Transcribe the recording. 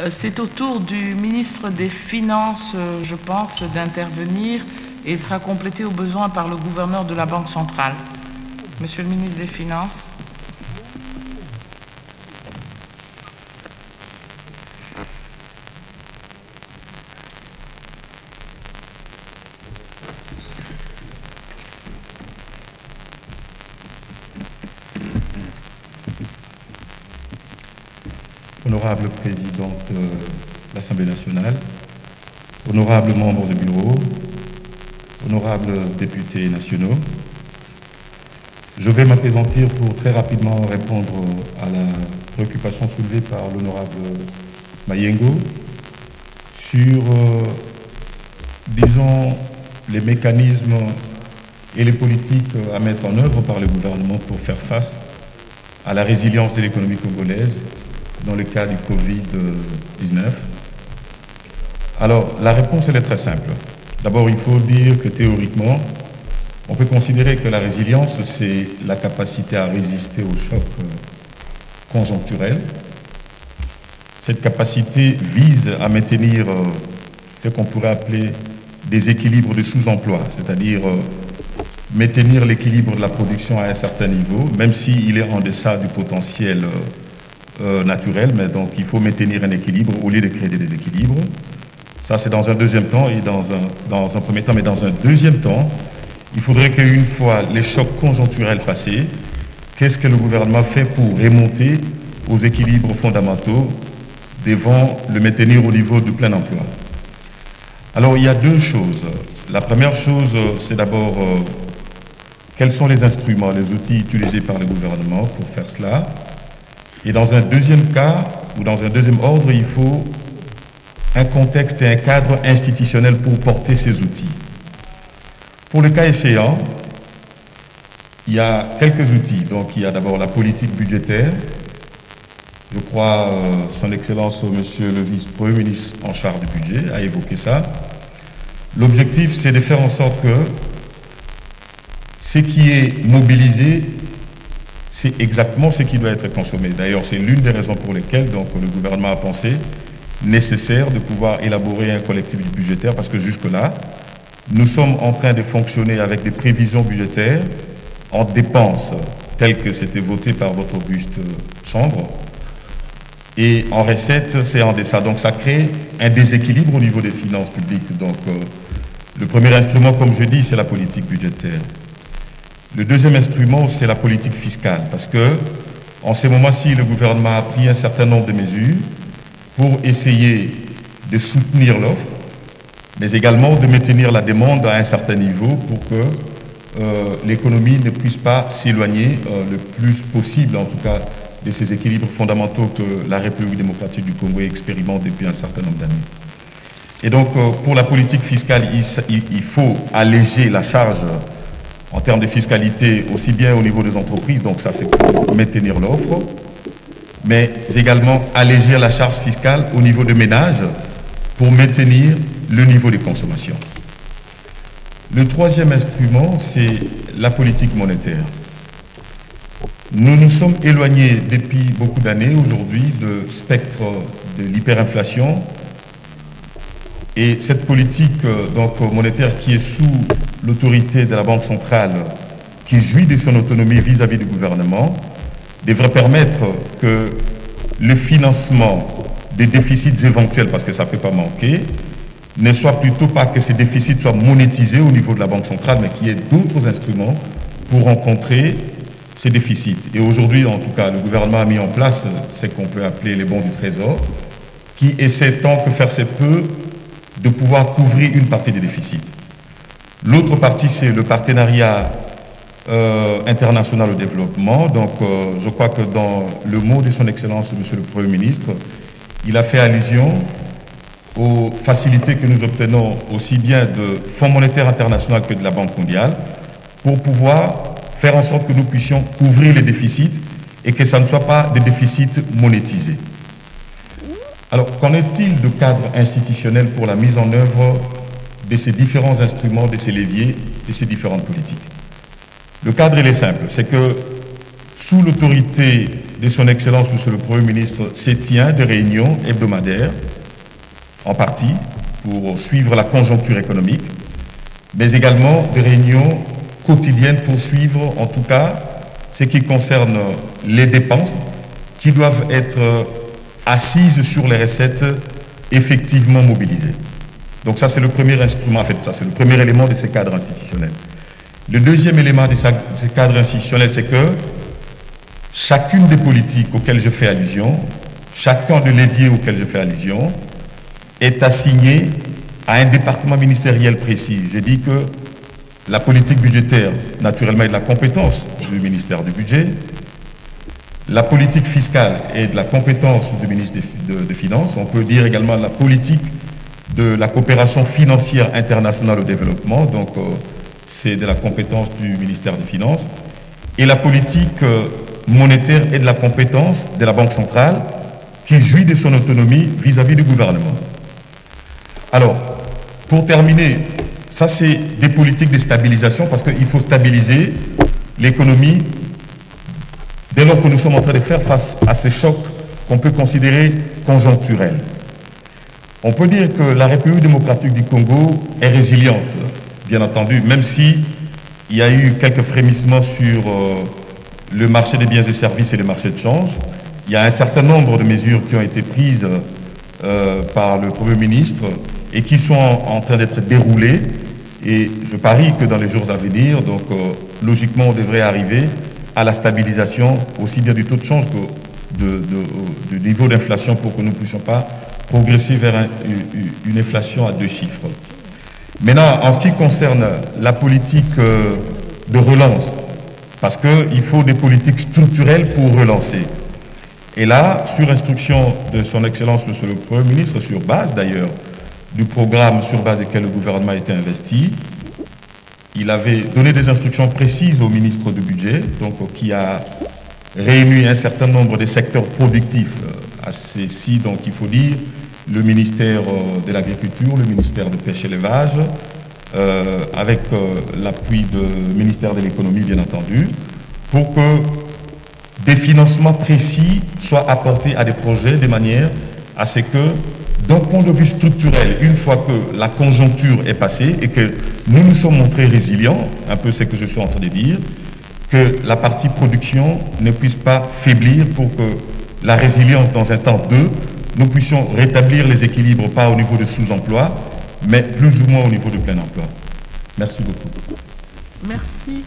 C'est au tour du ministre des Finances, je pense, d'intervenir et il sera complété au besoin par le gouverneur de la Banque centrale. Monsieur le ministre des Finances. Honorable présidente de l'Assemblée nationale, honorables membres du bureau, honorables députés nationaux, je vais m'appesantir pour très rapidement répondre à la préoccupation soulevée par l'honorable Mayengo sur, disons, les mécanismes et les politiques à mettre en œuvre par le gouvernement pour faire face à la résilience de l'économie congolaise dans le cas du Covid-19. Alors, la réponse, elle est très simple. D'abord, il faut dire que théoriquement, on peut considérer que la résilience, c'est la capacité à résister aux chocs conjoncturels. Cette capacité vise à maintenir ce qu'on pourrait appeler des équilibres de sous-emploi, c'est-à-dire maintenir l'équilibre de la production à un certain niveau, même s'il est en deçà du potentiel naturel, mais donc il faut maintenir un équilibre au lieu de créer des déséquilibres. Ça, c'est dans un deuxième temps et dans un premier temps, mais dans un deuxième temps, il faudrait qu'une fois les chocs conjoncturels passés, qu'est-ce que le gouvernement fait pour remonter aux équilibres fondamentaux devant le maintenir au niveau du plein emploi? Alors, il y a deux choses. La première chose, c'est d'abord quels sont les instruments, les outils utilisés par le gouvernement pour faire cela. Et dans un deuxième cas, ou dans un deuxième ordre, il faut un contexte et un cadre institutionnel pour porter ces outils. Pour le cas échéant, il y a quelques outils. Donc, il y a d'abord la politique budgétaire. Je crois, Son Excellence, Monsieur le Vice-Premier ministre en charge du budget a évoqué ça. L'objectif, c'est de faire en sorte que ce qui est mobilisé, c'est exactement ce qui doit être consommé. D'ailleurs, c'est l'une des raisons pour lesquelles donc, le gouvernement a pensé nécessaire de pouvoir élaborer un collectif budgétaire, parce que jusque-là, nous sommes en train de fonctionner avec des prévisions budgétaires en dépenses telles que c'était voté par votre auguste chambre, et en recettes, c'est en deçà. Donc ça crée un déséquilibre au niveau des finances publiques. Donc le premier instrument, comme je dis, c'est la politique budgétaire. Le deuxième instrument, c'est la politique fiscale, parce que en ces moments-ci, le gouvernement a pris un certain nombre de mesures pour essayer de soutenir l'offre, mais également de maintenir la demande à un certain niveau pour que l'économie ne puisse pas s'éloigner le plus possible, en tout cas, de ces équilibres fondamentaux que la République démocratique du Congo expérimente depuis un certain nombre d'années. Et donc, pour la politique fiscale, il faut alléger la charge en termes de fiscalité, aussi bien au niveau des entreprises, donc ça c'est pour maintenir l'offre, mais également alléger la charge fiscale au niveau des ménages pour maintenir le niveau de consommation. Le troisième instrument, c'est la politique monétaire. Nous nous sommes éloignés depuis beaucoup d'années aujourd'hui du spectre de l'hyperinflation, et cette politique donc, monétaire qui est sous l'autorité de la Banque centrale, qui jouit de son autonomie vis-à-vis du gouvernement, devrait permettre que le financement des déficits éventuels, parce que ça ne peut pas manquer, ne soit plutôt pas que ces déficits soient monétisés au niveau de la Banque centrale, mais qu'il y ait d'autres instruments pour rencontrer ces déficits. Et aujourd'hui, en tout cas, le gouvernement a mis en place ce qu'on peut appeler les bons du Trésor, qui essaient tant que faire se peut de pouvoir couvrir une partie des déficits. L'autre partie, c'est le partenariat international au développement. Donc, je crois que dans le mot de son Excellence, Monsieur le Premier ministre, il a fait allusion aux facilités que nous obtenons aussi bien de Fonds monétaire international que de la Banque mondiale pour pouvoir faire en sorte que nous puissions couvrir les déficits et que ça ne soit pas des déficits monétisés. Alors, qu'en est-il du cadre institutionnel pour la mise en œuvre de ces différents instruments, de ces leviers, de ces différentes politiques? Le cadre, il est simple, c'est que sous l'autorité de son Excellence, Monsieur le Premier ministre, se tient des réunions hebdomadaires, en partie, pour suivre la conjoncture économique, mais également des réunions quotidiennes pour suivre, en tout cas, ce qui concerne les dépenses qui doivent être assises sur les recettes effectivement mobilisées. Donc ça, c'est le premier instrument, en fait, ça, c'est le premier élément de ces cadres institutionnels. Le deuxième élément de ces cadres institutionnels, c'est que chacune des politiques auxquelles je fais allusion, chacun des leviers auxquels je fais allusion, est assigné à un département ministériel précis. J'ai dit que la politique budgétaire, naturellement, est de la compétence du ministère du Budget. La politique fiscale est de la compétence du ministre des Finances. On peut dire également la politique de la coopération financière internationale au développement. Donc, c'est de la compétence du ministère des Finances. Et la politique monétaire est de la compétence de la Banque centrale qui jouit de son autonomie vis-à-vis du gouvernement. Alors, pour terminer, ça c'est des politiques de stabilisation parce qu'il faut stabiliser l'économie dès lors que nous sommes en train de faire face à ces chocs qu'on peut considérer conjoncturels. On peut dire que la République démocratique du Congo est résiliente, bien entendu, même si il y a eu quelques frémissements sur le marché des biens et services et le marché de change. Il y a un certain nombre de mesures qui ont été prises par le Premier ministre et qui sont en train d'être déroulées. Et je parie que dans les jours à venir, donc logiquement, on devrait arriver à la stabilisation aussi bien du taux de change que du niveau d'inflation pour que nous ne puissions pas progresser vers une inflation à 2 chiffres. Maintenant, en ce qui concerne la politique de relance, parce qu'il faut des politiques structurelles pour relancer. Et là, sur instruction de son Excellence, Monsieur le Premier ministre, sur base d'ailleurs du programme sur base duquel le gouvernement a été investi, il avait donné des instructions précises au ministre du Budget, donc qui a réuni un certain nombre de secteurs productifs à ceci, donc il faut dire le ministère de l'Agriculture, le ministère de Pêche et l'Élevage, avec l'appui du ministère de l'Économie, bien entendu, pour que des financements précis soient apportés à des projets de manière à ce que, d'un point de vue structurel, une fois que la conjoncture est passée et que nous nous sommes montrés résilients, un peu ce que je suis en train de dire, que la partie production ne puisse pas faiblir pour que la résilience dans un temps 2, nous puissions rétablir les équilibres, pas au niveau de sous-emploi, mais plus ou moins au niveau de plein emploi. Merci beaucoup. Merci.